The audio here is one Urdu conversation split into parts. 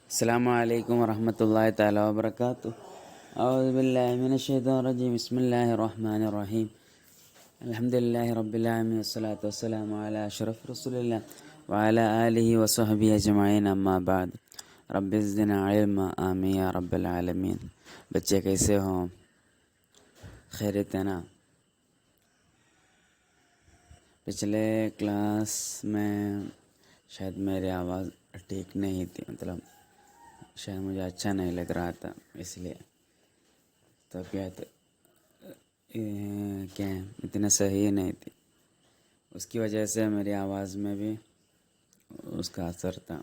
السلام علیکم ورحمۃ اللہ تعالیٰ وبرکاتہ۔ اعوذ باللہ من الشیطان الرجیم، بسم اللہ الرحمن الرحیم، الحمد للہ رب العالمین والصلاۃ والسلام علی اشرف رسول اللہ وعلی آلہ وصحبہ اجمعین، اما بعد، رب زدنا علما آمین یا رب العالمین۔ بچے کیسے ہوں؟ خیریت ہے نا؟ پچھلے کلاس میں شاید میری آواز ٹھیک نہیں تھی، مطلب شاید مجھے اچھا نہیں لگ رہا تھا، اس لیے طبیعت کیا اتنا صحیح نہیں تھی، اس کی وجہ سے میری آواز میں بھی اس کا اثر تھا۔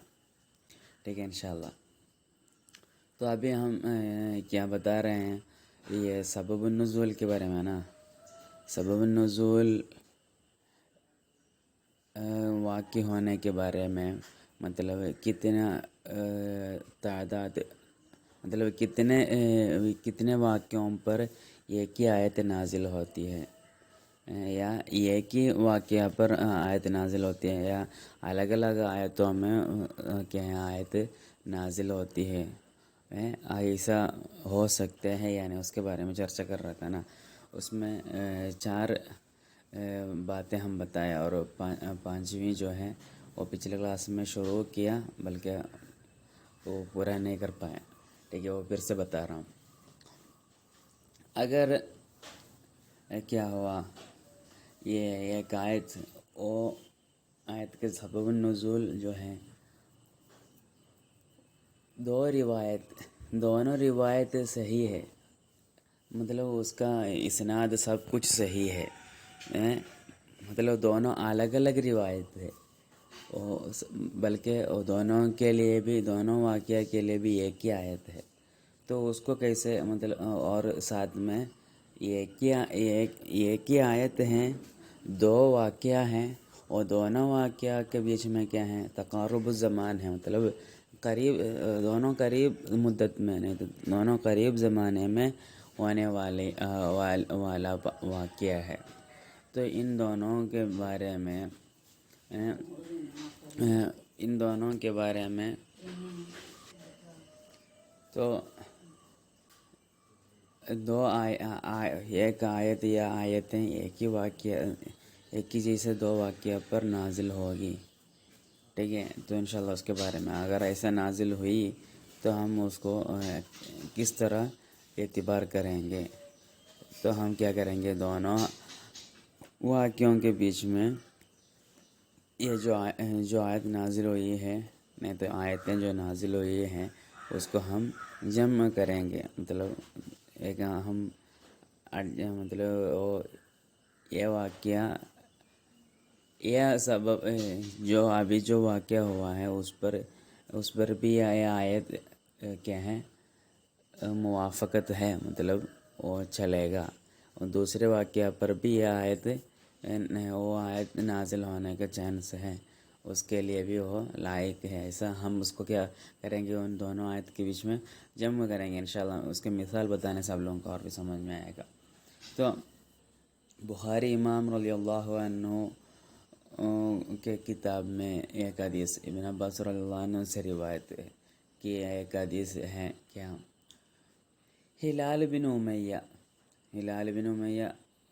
ٹھیک ہے انشاءاللہ۔ تو ابھی ہم کیا بتا رہے ہیں، یہ سبب النزول کے بارے میں نا۔ سبب النزول واقع ہونے کے بارے میں، مطلب کتنا تعداد، مطلب کتنے واقعوں پر ایک ہی آیت نازل ہوتی ہے، یا ایک ہی واقعہ پر آیت نازل ہوتی ہے، یا الگ الگ آیتوں میں کیا آیت نازل ہوتی ہے، ایسا ہو سکتے ہیں یعنی اس کے بارے میں چرچا کر رہا تھا نا۔ اس میں چار باتیں ہم بتائیں، اور پانچویں جو ہے وہ پچھلے کلاس میں شروع کیا، بلکہ وہ پورا نہیں کر پائے۔ ٹھیک ہے، وہ پھر سے بتا رہا ہوں۔ اگر کیا ہوا، یہ ایک آیت، وہ آیت کے سبب النزول جو ہے، دونوں روایت صحیح ہے، مطلب اس کا اسناد سب کچھ صحیح ہے، مطلب دونوں الگ الگ روایت ہے، بلکہ دونوں کے لیے بھی، دونوں واقعہ کے لیے بھی ایک ہی آیت ہے۔ تو اس کو کیسے، مطلب اور ساتھ میں ایک ہی آیت ہیں، دو واقعہ ہیں، اور دونوں واقعہ کے بیچ میں کیا ہے، تقارب الزمان ہے، مطلب قریب، دونوں قریب مدت میں نہیں، دونوں قریب زمانے میں ہونے والا واقعہ ہے۔ تو ان دونوں کے بارے میں تو ایک آیت یا آیتیں ایک ہی چیز سے دو واقعہ پر نازل ہوگی۔ ٹھیک ہے، تو انشاءاللہ اس کے بارے میں اگر ایسا نازل ہوئی تو ہم اس کو کس طرح اعتبار کریں گے۔ تو ہم کیا کریں گے، دونوں واقعوں کے بیچ میں یہ جو آیت نازل ہوئی ہے، نہیں تو آیتیں جو نازل ہوئی ہیں، اس کو ہم جمع کریں گے، مطلب ایک ہم مطلب یہ واقعہ یہ سبب جو ابھی جو واقعہ ہوا ہے اس پر بھی یہ آیت کیا ہے، موافقت ہے، مطلب وہ چلے گا، اور دوسرے واقعہ پر بھی یہ آیت نازل ہونے کا چانس ہے، اس کے لیے بھی وہ لائق ہے۔ ایسا ہم اس کو کیا کریں گے، ان دونوں آیت کے بیچ میں جمع کریں گے انشاءاللہ۔ اس کے مثال بتانے سے آپ لوگوں کو اور بھی سمجھ میں آئے گا۔ تو بخاری امام رضی اللہ عنہ کے کتاب میں ایک حدیث ابن عباس رضی اللہ عنہ سے روایت ہے کہ ایک حدیث ہے، کیا، ہلال بن امیہ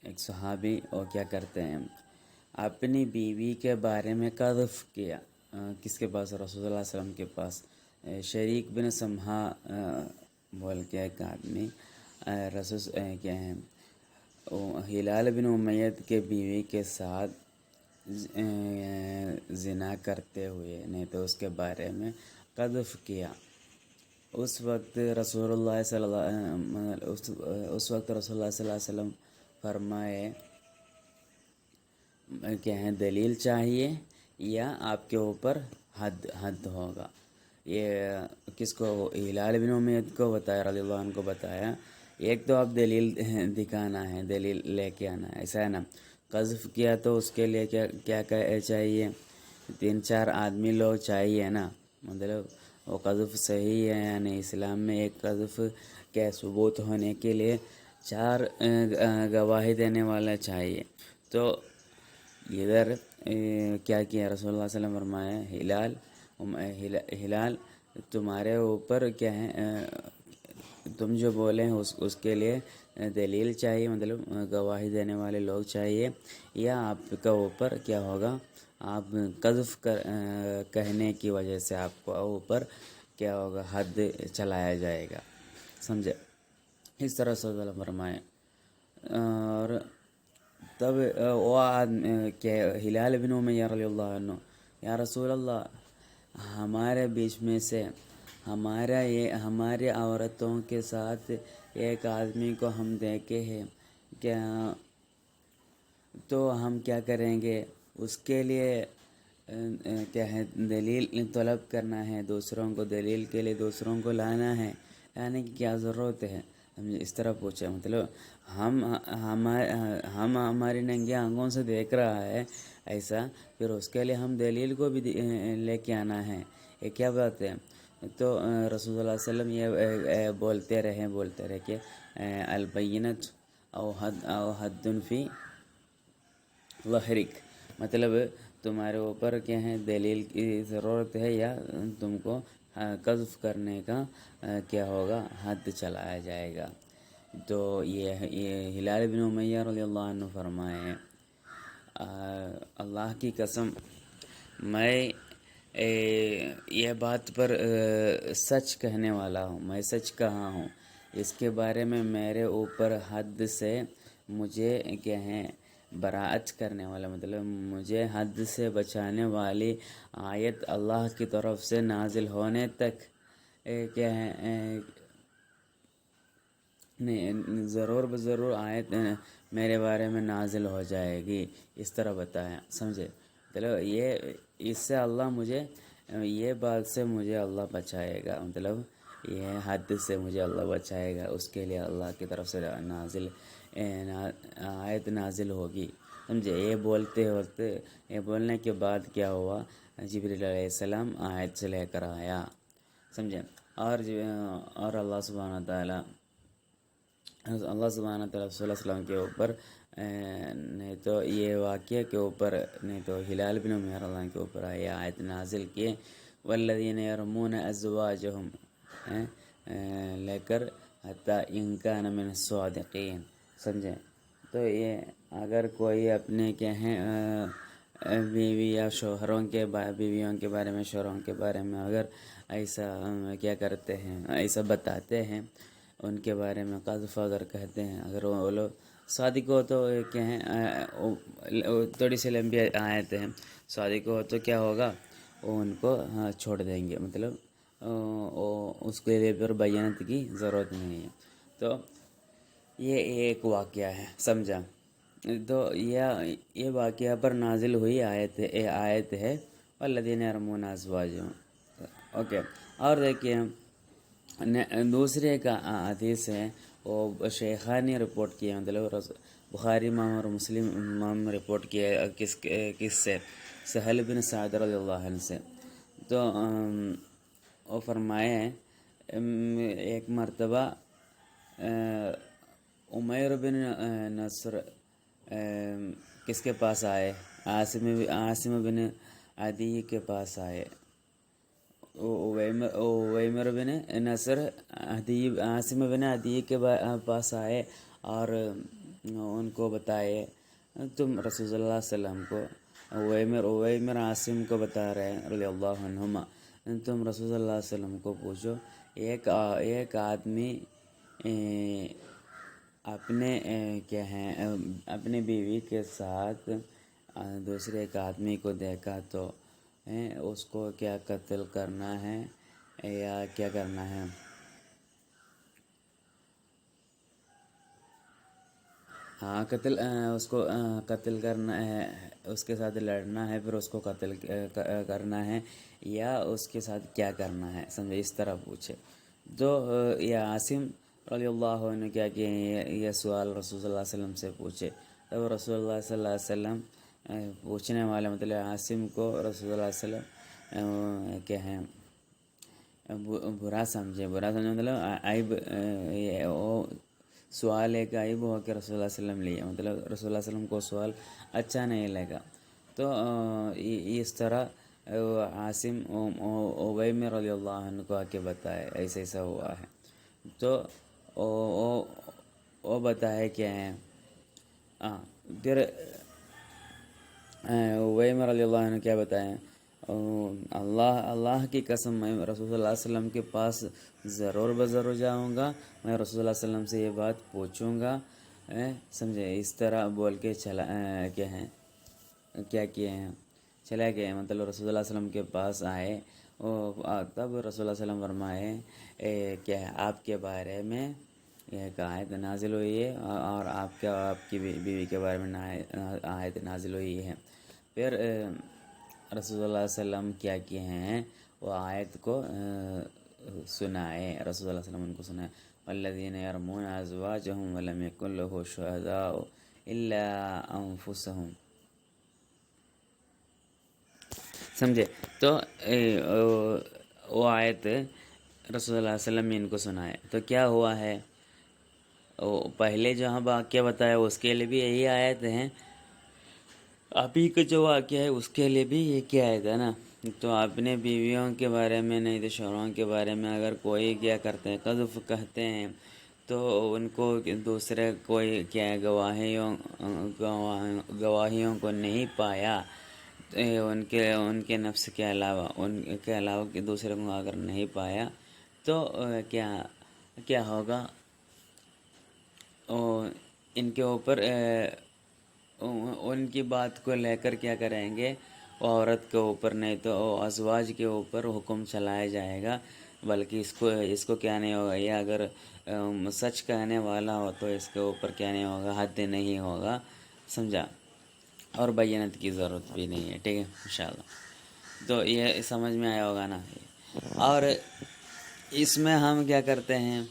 ایک صحابی، اور کیا کرتے ہیں، اپنی بیوی کے بارے میں قذف کیا، کس کے پاس، رسول اللہ علیہ وسلم کے پاس۔ شریک بن سمحہ بول کے ایک آدمی رسول کیا ہے، ہلال بن امیہ کے بیوی کے ساتھ زنا کرتے ہوئے، نہیں تو اس کے بارے میں قذف کیا۔ اس وقت رسول اللہ صلی اللہ علیہ وسلم فرمائے کہ دلیل چاہیے یا آپ کے اوپر حد ہوگا۔ یہ کس کو، ہلال بن امیہ کو بتایا، رضی اللہ عنہ کو بتایا، ایک تو آپ دلیل دکھانا ہے، دلیل لے کے آنا ہے، ایسا ہے نا۔ قذف کیا تو اس کے لیے کیا چاہیے، 3-4 آدمی لوگ چاہیے نا، مطلب وہ قذف صحیح ہے یعنی اسلام میں ایک قذف کے ثبوت ہونے کے لیے 4 گواہی دینے والا چاہیے۔ تو ادھر کیا کیا رسول اللہ صلی اللہ علیہ وسلم فرمایا، ہلال تمہارے اوپر کیا ہے تم جو بولے ہیں اس کے لیے دلیل چاہیے، مطلب گواہی دینے والے لوگ چاہیے، یا آپ کا اوپر کیا ہوگا، آپ قذف کہنے کی وجہ سے آپ کو اوپر کیا ہوگا، حد چلایا جائے گا، سمجھے؟ اس طرح سے اللہ فرمائے۔ اور تب وہ آدمی کہ ہلال بن امیہ رضی اللہ عنہ، یا رسول اللہ، ہمارے بیچ میں سے ہماری عورتوں کے ساتھ ایک آدمی کو ہم دیکھے ہیں، کیا تو ہم کیا کریں گے؟ اس کے لیے کیا ہے، دلیل طلب کرنا ہے، دوسروں کو دلیل کے لیے دوسروں کو لانا ہے، لانے کی کیا ضرورت ہے؟ ہم اس طرح پوچھا، مطلب ہم ہماری ننگی آنکھوں سے دیکھ رہا ہے ایسا، پھر اس کے لیے ہم دلیل کو بھی لے کے آنا ہے، یہ کیا بات ہے؟ تو رسول اللہ علیہ وسلم یہ بولتے رہے کہ البینت او حد فی ظہرک، مطلب تمہارے اوپر کیا ہے، دلیل کی ضرورت ہے، یا تم کو قذف کرنے کا کیا ہوگا، حد چلایا جائے گا۔ تو یہ ہلال بن امیہ رضی اللہ عنہ فرمائے ہیں، اللہ کی قسم میں یہ بات پر سچ کہنے والا ہوں، میں سچ کہا ہوں، اس کے بارے میں میرے اوپر حد سے مجھے کیا ہے، براعت کرنے والا، مطلب مجھے حد سے بچانے والی آیت اللہ کی طرف سے نازل ہونے تک کیا ہے، ضرور بضرور آیت میرے بارے میں نازل ہو جائے گی، اس طرح بتایا، سمجھے؟ مطلب یہ اس سے اللہ مجھے، یہ بات سے مجھے اللہ بچائے گا، مطلب یہ حد سے مجھے اللہ بچائے گا، اس کے لیے اللہ کی طرف سے آیت نازل ہوگی، سمجھے؟ یہ بولنے کے بعد کیا ہوا، جبریل علیہ السلام آیت سے لے کر آیا، سمجھے؟ اور اللہ سبحانہ تعالیٰ رسول اللہ صلی اللہ علیہ وسلم کے اوپر نہیں تو یہ واقعہ کے اوپر، نہیں تو ہلال بن امیہ رضی اللہ عنہ کے اوپر آئی آیت نازل کیے، والذین یرمون ازواجہم لے کر حتی ان کان من الصادقین، سمجھیں؟ تو یہ اگر کوئی اپنے کیا ہیں بیوی یا بیویوں کے بارے میں، شوہروں کے بارے میں اگر ایسا کیا کرتے ہیں، ایسا بتاتے ہیں، ان کے بارے میں قذف اگر کہتے ہیں، اگر وہ لوگ صادق ہو تو کیا ہیں، تھوڑی سی لمبی آیت ہیں، صادق ہو تو کیا ہوگا، وہ ان کو چھوڑ دیں گے، مطلب اس کے لیے پھر بیانت کی ضرورت نہیں ہے۔ تو یہ ایک واقعہ ہے، سمجھا؟ تو یہ واقعہ پر نازل ہوئی آیت ہے والذین یرمون ازواجہم، اوکے۔ اور دیکھیے دوسرے کا حدیث ہے، وہ شیخان نے رپورٹ کیا، مطلب بخاری امام اور مسلم امام رپورٹ کیا، کس سے؟ سہل بن سعد رضی اللہ عنہ سے۔ تو وہ فرمائے ایک مرتبہ عمیر بن نصر کس کے پاس آئے؟ عاصم بن عدی کے پاس آئے، عمیر بن نصر عاصم بن عدی کے پاس آئے اور ان کو بتائے، تم رسول اللہ علیہ وسلم کو، عمیر عاصم کو بتا رہے ہیں رضی اللہ عنہما، تم رسول اللہ علیہ وسلم کو پوچھو، ایک آدمی اپنے کیا ہے، اپنے بیوی کے ساتھ دوسرے ایک آدمی کو دیکھا تو اس کو کیا قتل کرنا ہے یا کیا کرنا ہے؟ اس کو قتل کرنا ہے، اس کے ساتھ لڑنا ہے، پھر اس کو قتل کرنا ہے، یا اس کے ساتھ کیا کرنا ہے، سمجھے؟ اس طرح پوچھے تو یہ عاصم رضی اللہ عنہ کیا کہ یہ سوال رسول اللہ علیہ وسلم سے پوچھے، تب رسول اللہ صلی اللہ علیہ وسلم پوچھنے والے مطلب عاصم کو رسول اللہ علیہ وسلم کیا ہے، برا سمجھے مطلب عیب، وہ سوال ایک عیب ہو کے رسول اللہ علیہ وسلم لیا، مطلب رسول اللہ علیہ وسلم کو سوال اچھا نہیں لگا، تو اس طرح عاصم اویمر رضی اللہ عنہ کو آ کے بتائے ایسا ایسا ہوا ہے، تو وہ بتائے کیا ہے، پھر اویمر رضی اللہ عنہ کیا بتائیں، اللہ کی قسم میں رسول اللہ صلی اللہ علیہ وسلم کے پاس ضرور جاؤں گا، میں رسول اللہ صلی اللہ علیہ وسلم سے یہ بات پوچھوں گا، سمجھے، اس طرح بول کے چلا کیا ہے، کیا کیے ہیں، چلا گئے، مطلب رسول اللہ صلی اللہ علیہ وسلم کے پاس آئے، تب رسول اللہ صلی اللہ علیہ وسلم فرمائے کیا ہے، آپ کے بارے میں ایک آیت نازل ہوئی ہے، اور آپ کی بیوی کے بارے میں آیت نازل ہوئی ہے۔ پھر رسول اللہ علیہ وسلم کیا کیے ہیں، وہ آیت کو سنائے، رسول اللہ علیہ وسلم ان کو سنائے، والذین یرمون ازواجہم ولم یکن لہم شہداء الا انفسہم، سمجھے، تو وہ آیت رسول اللہ علیہ وسلم نے ان کو سنائے، تو کیا ہوا ہے، پہلے جو ہم واقعہ بتایا اس کے لیے بھی یہی آیت ہیں، ابھی کا جو واقعہ ہے اس کے لیے بھی یہ کیا آیت ہے نا، تو اپنے بیویوں کے بارے میں نہیں تو شوہروں کے بارے میں اگر کوئی کیا کرتے ہیں، قذف کہتے ہیں، تو ان کو دوسرے کوئی کیا ہے گواہیوں کو نہیں پایا، ان کے نفس کے علاوہ، کہ دوسرے کو اگر نہیں پایا تو کیا ہوگا، ان کے اوپر ان کی بات کو لے کر کیا کریں گے، عورت کے اوپر نہیں تو ازواج کے اوپر حکم چلایا جائے گا، بلکہ اس کو کیا نہیں ہوگا، یہ اگر سچ کہنے والا ہو تو اس کے اوپر کیا نہیں ہوگا، حد نہیں ہوگا، سمجھا، اور بینت کی ضرورت بھی نہیں ہے، ٹھیک ہے انشاءاللہ، تو یہ سمجھ میں آیا ہوگا نا، اور اس میں ہم کیا کرتے ہیں،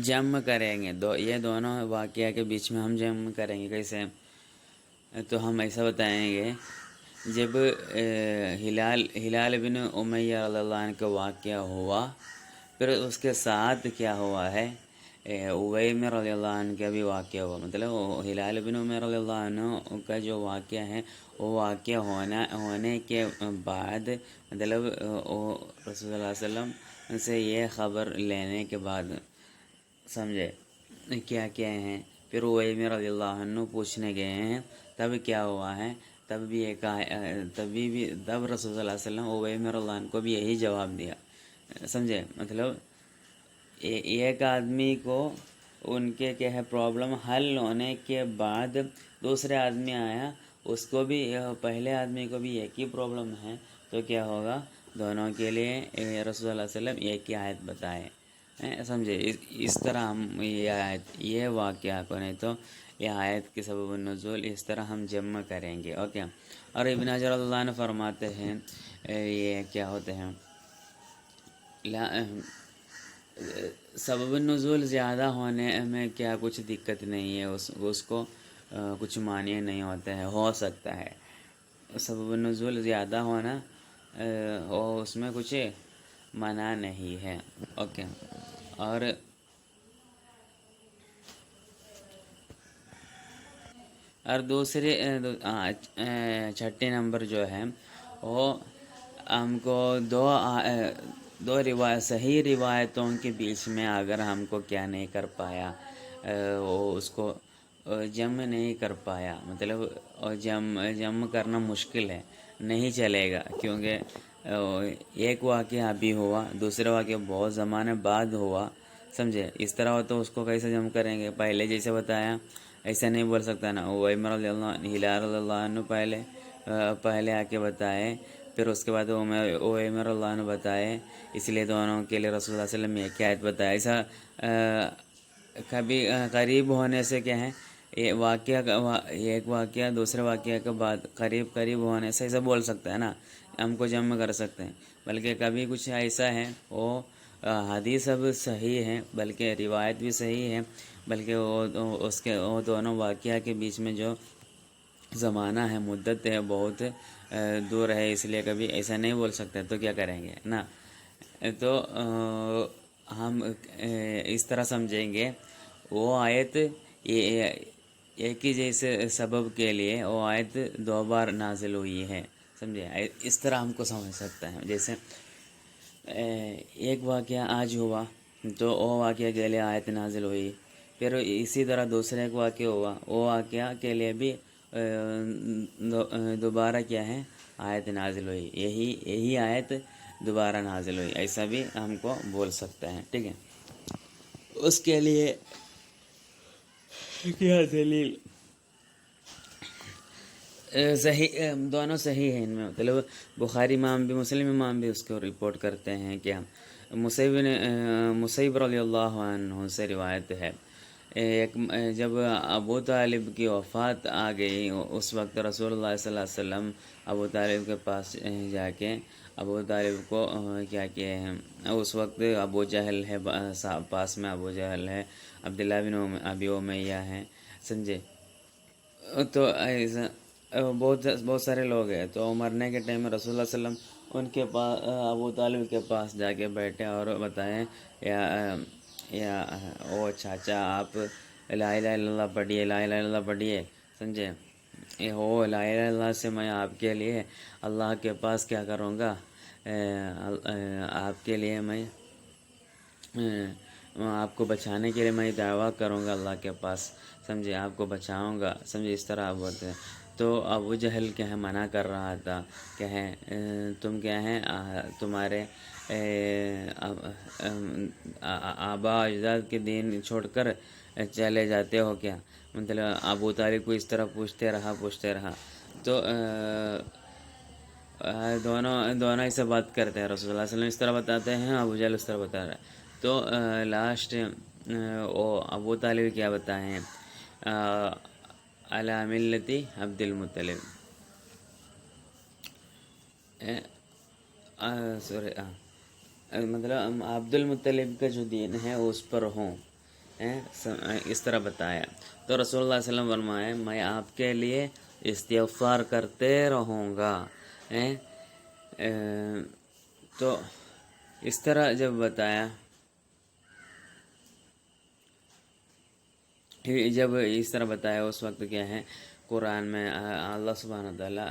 جمع کریں گے، یہ دونوں واقعہ کے بیچ میں ہم جمع کریں گے، کیسے، تو ہم ایسا بتائیں گے، جب ہلال بن امیہ رضی اللہ عنہ کا واقعہ ہوا، پھر اس کے ساتھ کیا ہوا ہے، اویمر رضی اللہ عنہ کا بھی واقعہ ہوا، مطلب ہلال بن امیہ رضی اللہ عنہ کا جو واقعہ ہے، وہ واقعہ ہونے کے بعد، مطلب رسول اللہ علیہ وسلم سے یہ خبر لینے کے بعد، سمجھے، کیا کیا ہیں، پھر اویمر رضی اللہ عنہ پوچھنے گئے ہیں، تب کیا ہوا ہے، تب رسول اللہ علیہ وسلم اویمر رضی اللہ عنہ کو بھی یہی جواب دیا، سمجھے، مطلب ایک آدمی کو ان کے کیا ہے پرابلم حل ہونے کے بعد دوسرے آدمی آیا، اس کو بھی، پہلے آدمی کو بھی ایک ہی پرابلم ہے، تو کیا ہوگا، دونوں کے لیے رسول اللہ علیہ وسلم ایک ہی آیت بتائے، سمجھے، اس طرح ہم یہ واقعہ کو، نہیں تو یہ آیت کے سبب النزول اس طرح ہم جمع کریں گے، اوکے، اور ابن حجر اللہ عنہ فرماتے ہیں، یہ کیا ہوتے ہیں، سبب النزول زیادہ ہونے میں کیا کچھ دقت نہیں ہے، اس کو کچھ معنی نہیں ہوتا ہے، ہو سکتا ہے، سبب النزول زیادہ ہونا اس میں کچھ منع نہیں ہے، اوکے، اور دوسرے چھٹے نمبر جو ہے، وہ ہم کو دو صحیح روایتوں کے بیچ میں اگر ہم کو کیا نہیں کر پایا، وہ اس کو جمع نہیں کر پایا، مطلب جمع کرنا مشکل ہے، نہیں چلے گا، کیونکہ ایک واقعہ ابھی ہوا، دوسرا واقعہ بہت زمانے بعد ہوا، سمجھے، اس طرح ہو تو اس کو کیسے جمع کریں گے، پہلے جیسے بتایا ایسا نہیں بول سکتا نا، اویمر رضی اللہ عنہ، ہلال رضی اللہ عنہ پہلے آ کے بتائے، پھر اس کے بعد اویمر رضی اللہ عنہ بتائے، اس لیے دونوں کے لیے رسول اللہ صلی اللہ علیہ وسلم نے ایک آیت بتایا، ایسا کبھی قریب ہونے سے کیا ہے، ایک واقعہ دوسرے واقعہ کے بعد قریب ہونے سے ایسا بول سکتا ہے نا، ہم کو جمع کر سکتے ہیں، بلکہ کبھی کچھ ایسا ہے، وہ حدیث اب صحیح ہے، بلکہ روایت بھی صحیح ہے، بلکہ وہ دونوں واقعہ کے بیچ میں جو زمانہ ہے، مدت ہے، بہت دور ہے، اس لیے کبھی ایسا نہیں بول سکتے، تو کیا کریں گے نا، تو ہم اس طرح سمجھیں گے، وہ آیت ایک ہی جیسے سبب کے لیے وہ آیت دو بار نازل ہوئی ہے، سمجھے؟ اس طرح ہم کو سمجھ سکتا ہے، جیسے ایک واقعہ آج ہوا تو وہ واقعہ کے لیے آیت نازل ہوئی، پھر اسی طرح دوسرے ایک واقعہ ہوا، وہ واقعہ کے لیے بھی دوبارہ کیا ہے آیت نازل ہوئی، یہی آیت دوبارہ نازل ہوئی، ایسا بھی ہم کو بول سکتا ہے، ٹھیک ہے؟ اس کے لیے کیا دلیل؟ صحیح، دونوں صحیح ہیں ان میں، مطلب بخاری امام بھی مسلم امام بھی اس کو رپورٹ کرتے ہیں کہ مصیب رضی اللہ عنہ سے روایت ہے، جب ابو طالب کی وفات آ گئی اس وقت رسول اللہ صلی اللہ علیہ وسلم ابو طالب کے پاس جا کے ابو طالب کو کیا کیے ہیں، اس وقت ابو جہل ہے پاس میں، ابو جہل ہے، عبداللہ بن ابی امیہ ہے، سمجھے؟ تو ایسا بہت سارے لوگ ہیں، تو مرنے کے ٹائم میں رسول اللہ صلی اللہ علیہ وسلم ان کے پاس ابو طالب کے پاس جا کے بیٹھے اور بتائیں یا او چاچا آپ لا الہ الا اللہ پڑھیے، لا الہ الا اللہ پڑھیے، سمجھے؟ لا الہ الا اللہ سے میں آپ کے لیے اللہ کے پاس کیا کروں گا، آپ کے لیے میں آپ کو بچانے کے لیے میں دعویٰ کروں گا اللہ کے پاس، سمجھے؟ آپ کو بچاؤں گا، سمجھے؟ اس طرح آپ بولتے ہیں، تو ابو جہل کیا ہے منع کر رہا تھا کہ تم کیا ہیں تمہارے آبا اجداد کے دین چھوڑ کر چلے جاتے ہو کیا؟ مطلب ابو طالب کو اس طرح پوچھتے رہا تو دونوں ایسے بات کرتے ہیں، رسول اللہ صلی اللہ علیہ وسلم اس طرح بتاتے ہیں، ابو جہل اس طرح بتا رہا ہے، تو لاسٹ وہ ابو طالب کیا بتائیں علی ملتی عبد المطلب، سوری مطلب عبد المطلب کا جو دین ہے اس پر ہوں، اس طرح بتایا، تو رسول اللہ صلی اللہ علیہ وسلم فرمائے میں آپ کے لیے استغفار کرتے رہوں گا، تو اس طرح جب بتایا، جب اس طرح بتایا اس وقت کیا ہے قرآن میں اللہ سبحانہ وتعالیٰ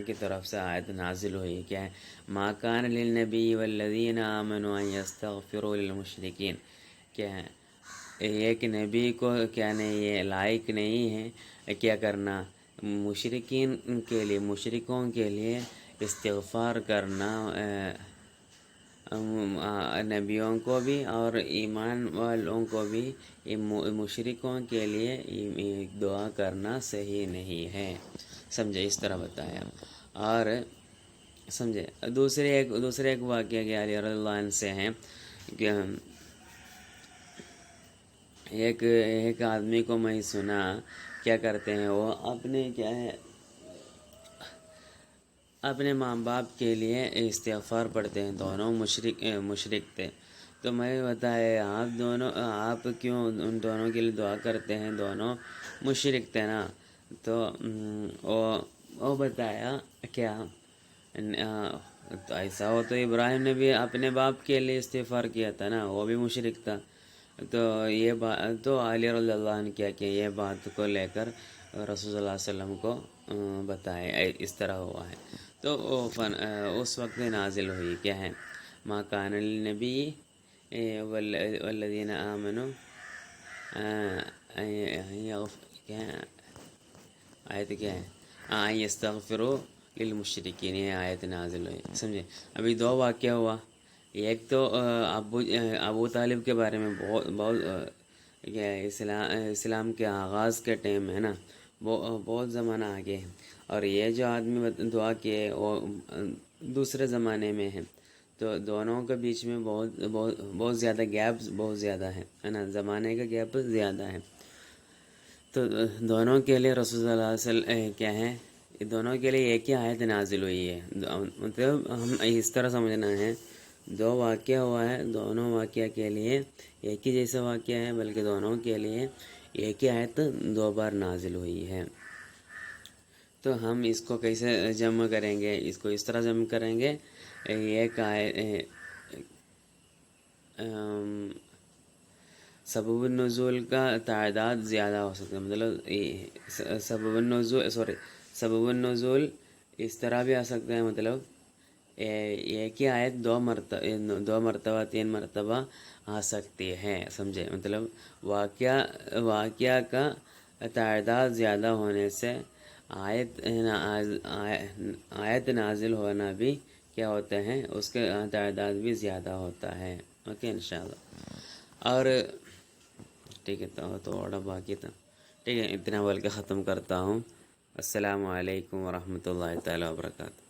کی طرف سے آیت نازل ہوئی، کیا ہے ما کان للنبی والذین آمنوا ان یستغفروا للمشرکین، کیا ہے ایک نبی کو کیا نہیں یہ لائق نہیں ہے کیا کرنا مشرکین کے لیے، مشرکوں کے لیے استغفار کرنا، نبیوں کو بھی اور ایمان والوں کو بھی مشرکوں کے لیے دعا کرنا صحیح نہیں ہے، سمجھے؟ اس طرح بتایا، اور سمجھے دوسرے ایک واقعہ کہ علی رضی اللہ عنہ سے ہیں کہ ایک آدمی کو میں سنا کیا کرتے ہیں وہ اپنے کیا ہے اپنے ماں باپ کے لیے استغفار پڑھتے ہیں، دونوں مشرک تھے، تو میں بتایا آپ کیوں ان دونوں کے لیے دعا کرتے ہیں، دونوں مشرک تھے نا، تو وہ بتایا کیا تو ایسا ہو تو ابراہیم نے بھی اپنے باپ کے لیے استغفار کیا تھا نا، وہ بھی مشرک تھا، تو یہ بات تو علی رضی اللہ عنہ کیا کہ یہ بات کو لے کر رسول اللہ علیہ وسلم کو بتائے اس طرح ہوا ہے، تو اس وقت نازل ہوئی کیا ہے ما کان للنبی والذین آمنوا کیا آیت کیا ہے یستغفروا للمشرکین، یہ آیت نازل ہوئی، سمجھے؟ ابھی دو واقعہ ہوا، ایک تو ابو طالب کے بارے میں بہت اسلام کے آغاز کے ٹائم ہے نا، بہت زمانہ آگے ہے، اور یہ جو آدمی دعا کیے وہ دوسرے زمانے میں ہے، تو دونوں کے بیچ میں بہت زیادہ گیپ بہت زیادہ ہے نا، زمانے کا گیپ زیادہ ہے، تو دونوں کے لیے رسول اللہ علیہ وسلم کیا ہے دونوں کے لیے ایک ہی آیت نازل ہوئی ہے، مطلب ہم اس طرح سمجھنا ہے دو واقعہ ہوا ہے، دونوں واقعہ کے لیے ایک ہی جیسا واقعہ ہے، بلکہ دونوں کے لیے ایک ہی آیت دو بار نازل ہوئی ہے، تو ہم اس کو کیسے جمع کریں گے؟ اس کو اس طرح جمع کریں گے، ایک سبب النزول کا تعداد زیادہ ہو سکتا ہے، مطلب سبب النزول اس طرح بھی آ سکتا ہے، مطلب ایک ہی آیت دو مرتبہ 3 مرتبہ آ سکتی ہے، سمجھے؟ مطلب واقعہ کا تعداد زیادہ ہونے سے آیت نازل ہونا بھی کیا ہوتا ہے، اس کے تعداد بھی زیادہ ہوتا ہے۔ اوکے انشاءاللہ۔ اور ٹھیک ہے، تو تھوڑا باقی تھا، ٹھیک ہے، اتنا بول کے ختم کرتا ہوں۔ السلام علیکم ورحمۃ اللہ تعالیٰ وبرکاتہ۔